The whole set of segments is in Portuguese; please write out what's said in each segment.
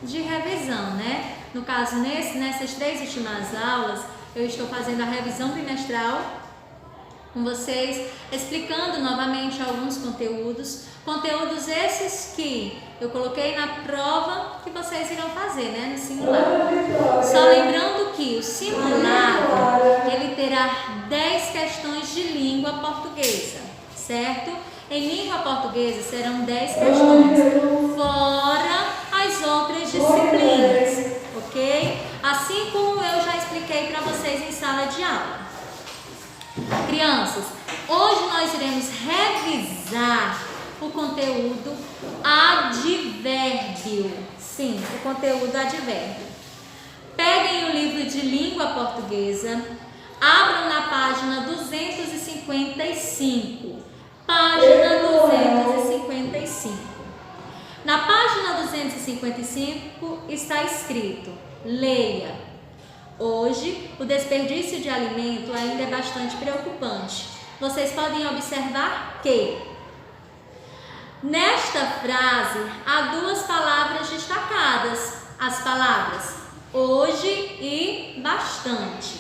de revisão, né? No caso, nessas 3 últimas aulas, eu estou fazendo a revisão bimestral com vocês, explicando novamente alguns conteúdos esses que eu coloquei na prova que vocês irão fazer, né, no simulado. Só lembrando que o simulado, ele terá 10 questões de língua portuguesa, certo? Em língua portuguesa serão 10 questões, fora as outras disciplinas, ok? Assim como eu já expliquei para vocês em sala de aula. Crianças, hoje nós iremos revisar o conteúdo advérbio. Sim, o conteúdo advérbio. Peguem o livro de língua portuguesa, abram na página 255. Página 255. Na página 255 está escrito: leia. Hoje, o desperdício de alimento ainda é bastante preocupante. Vocês podem observar que nesta frase há 2 palavras destacadas, as palavras hoje e bastante.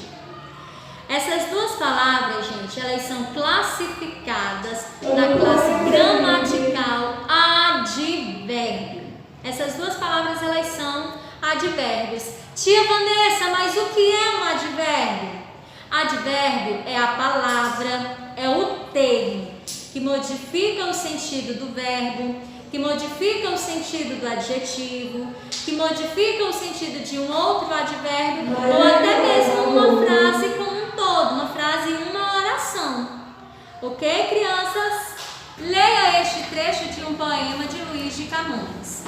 Essas 2 palavras, gente, elas são classificadas na classe gramatical advérbio. Essas 2 palavras, elas são advérbios. Tia Vanessa, mas o que é um advérbio? Advérbio é a palavra, é o termo que modifica o sentido do verbo, que modifica o sentido do adjetivo, que modifica o sentido de um outro advérbio ou até mesmo uma frase como um todo, uma frase em uma oração. Ok, crianças? Leia este trecho de um poema de Luís de Camões.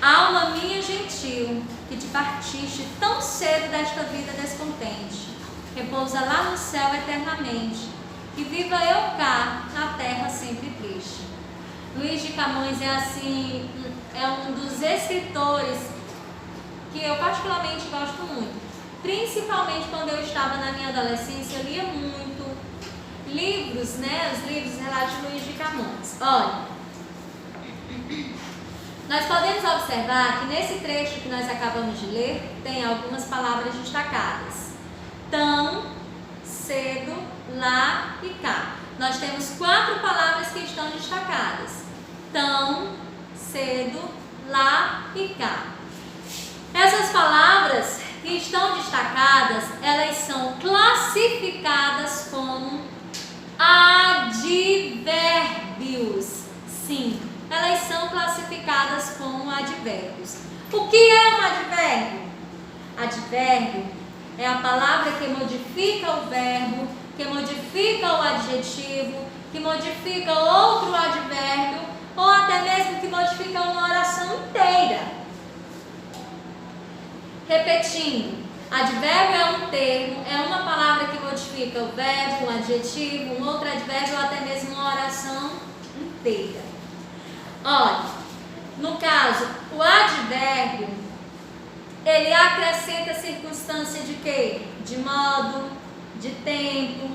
Alma minha gentil, que te partiste tão cedo desta vida descontente, repousa lá no céu eternamente, que viva eu cá, na terra sempre triste. Luís de Camões é um dos escritores que eu particularmente gosto muito. Principalmente quando eu estava na minha adolescência, eu lia muito livros, né? Os livros relatos de Luís de Camões. Olha, nós podemos observar que nesse trecho que nós acabamos de ler, tem algumas palavras destacadas. Tão, cedo, lá e cá. Nós temos 4 palavras que estão destacadas. Tão, cedo, lá e cá. Essas palavras que estão destacadas, elas são classificadas como advérbios. Sim, elas são classificadas como advérbios. O que é um advérbio? Advérbio é a palavra que modifica o verbo, que modifica o adjetivo, que modifica outro advérbio ou até mesmo que modifica uma oração inteira. Repetindo, advérbio é um termo, é uma palavra que modifica o verbo, um adjetivo, um outro advérbio ou até mesmo uma oração inteira. Olha, no caso, o advérbio, ele acrescenta circunstância de quê? De modo, de tempo,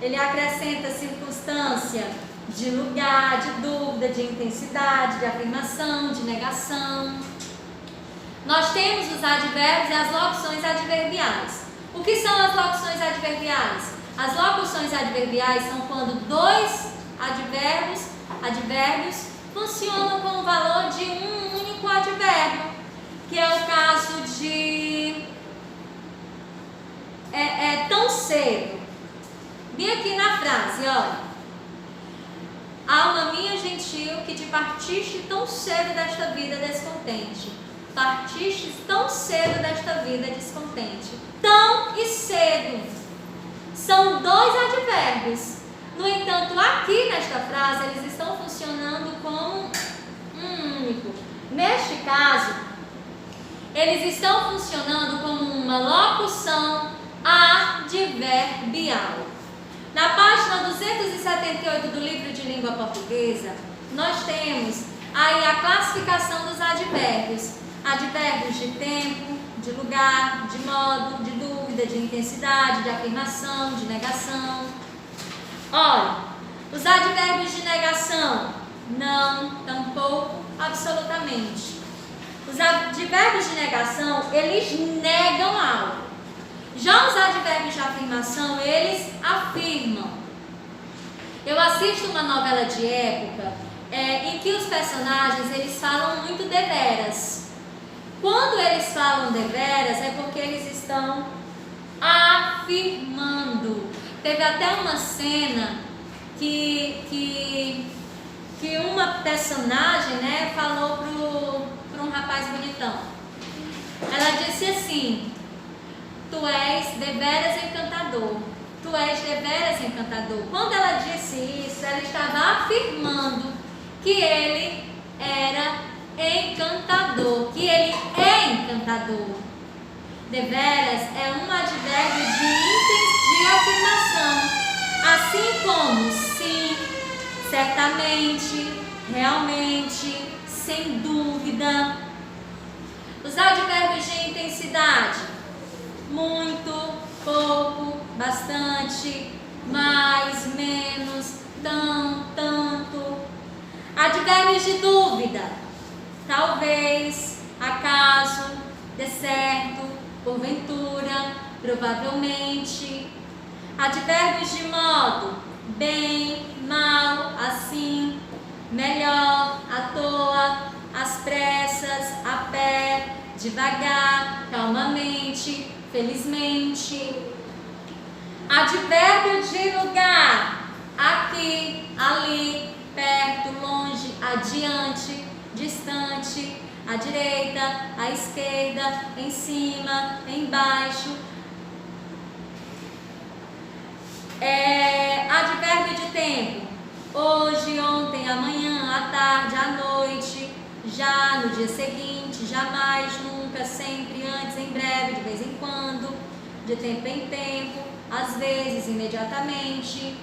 ele acrescenta circunstância de lugar, de dúvida, de intensidade, de afirmação, de negação. Nós temos os advérbios e as locuções adverbiais. O que são as locuções adverbiais? As locuções adverbiais são quando 2 advérbios funcionam com o valor de um único advérbio, que é o caso de tão cedo. Bem aqui na frase, olha. Alma minha gentil, que te partiste tão cedo desta vida descontente. Partiste tão cedo desta vida descontente. Tão e cedo são 2 advérbios. No entanto, aqui nesta frase, eles estão funcionando como um único. Neste caso, eles estão funcionando como uma locução adverbial. Na página 278 do livro de língua portuguesa, nós temos aí a classificação dos advérbios. Advérbios de tempo, de lugar, de modo, de dúvida, de intensidade, de afirmação, de negação. Olha, os advérbios de negação, não, tampouco, absolutamente. Os Os advérbios de negação, eles negam algo. Já os advérbios de afirmação, eles afirmam. Eu assisto uma novela de época em que os personagens, eles falam muito deveras. Quando eles falam deveras, é porque eles estão afirmando. Teve até uma cena que uma personagem, né, falou para um rapaz bonitão. Ela disse assim: tu és deveras encantador. Tu és deveras encantador. Quando ela disse isso, ela estava afirmando que ele era encantador, que ele é encantador. Deveras é um advérbio de afirmação, assim como sim, certamente, realmente, sem dúvida. Os advérbios de intensidade: muito, pouco, bastante, mais, menos, tão, tanto. Advérbios de dúvida: talvez, acaso, de certo, porventura, provavelmente. Advérbios de modo: bem, mal, assim, melhor, à toa, às pressas, a pé, devagar, calmamente, felizmente. Advérbio de lugar: aqui, ali, perto, longe, adiante, distante, à direita, à esquerda, em cima, embaixo. Advérbio de tempo: hoje, ontem, amanhã, à tarde, à noite, já, no dia seguinte, jamais, nunca, sempre, antes, em breve, de vez em quando, de tempo em tempo, às vezes, imediatamente.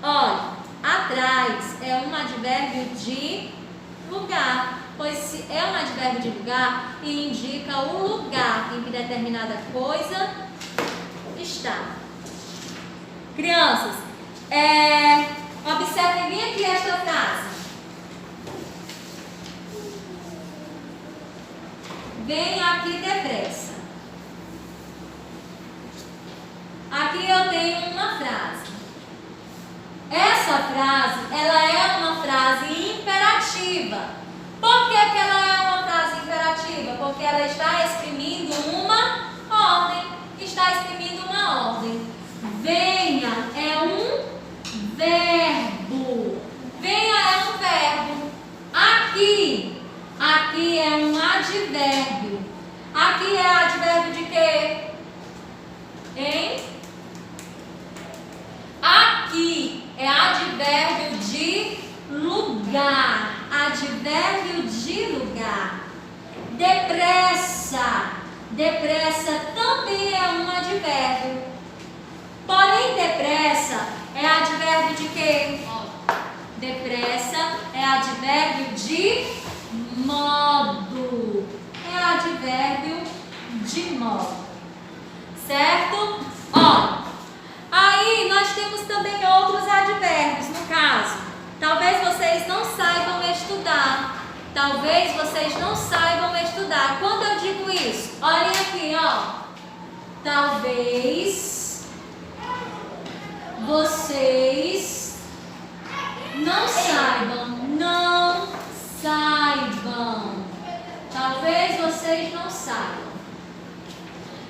Olha, atrás é um advérbio de lugar, pois se é um advérbio de lugar, indica o lugar em que determinada coisa está. Crianças, observem bem aqui esta frase. Venha aqui depressa. Aqui eu tenho uma frase. Essa frase, ela é uma frase imperativa. Por que ela é uma frase imperativa? Porque ela está exprimindo uma ordem. Está exprimindo uma ordem. Venha é um verbo. Venha é um verbo. Aqui é um advérbio. Aqui é advérbio de quê? Hein? Aqui é advérbio de lugar. Advérbio de lugar. Depressa. Depressa também é um advérbio. Porém, depressa é advérbio de quê? Depressa é advérbio de modo. É advérbio de modo. Certo? Ó, aí nós temos também outros advérbios. No caso, talvez vocês não saibam estudar. Talvez vocês não saibam estudar. Quando eu digo isso, olhem aqui, ó. Talvez vocês não saibam. Não saibam. Talvez vocês não saibam.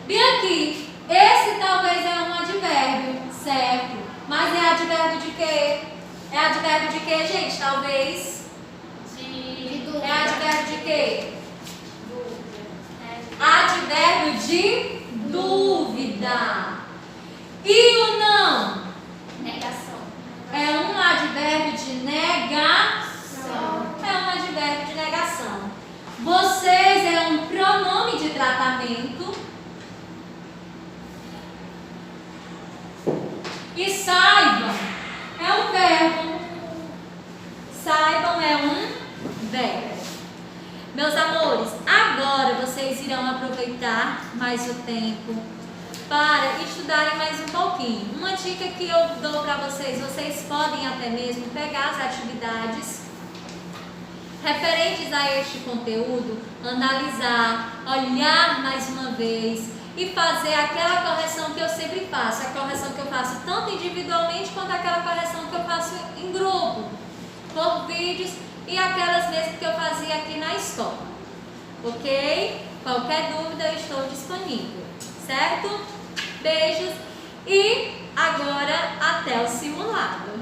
Bem aqui, esse talvez é um advérbio, certo? Mas é advérbio de quê? É advérbio de quê, gente? Talvez. É advérbio de quê? Advérbio de dúvida. E o não? Negação. É um advérbio de negação. É um advérbio de negação. Vocês é um pronome de tratamento. E saibam é um verbo. Saibam é um verbo. Meus amores, agora vocês irão aproveitar mais o tempo para estudarem mais um pouquinho. Uma dica que eu dou para vocês, vocês podem até mesmo pegar as atividades referentes a este conteúdo, analisar, olhar mais uma vez e fazer aquela correção que eu sempre faço, a correção que eu faço tanto individualmente quanto aquela correção que eu faço em grupo, por vídeos e aquelas mesmo que eu fazia aqui na escola, ok? Qualquer dúvida eu estou disponível, certo? Beijos e agora até o simulado.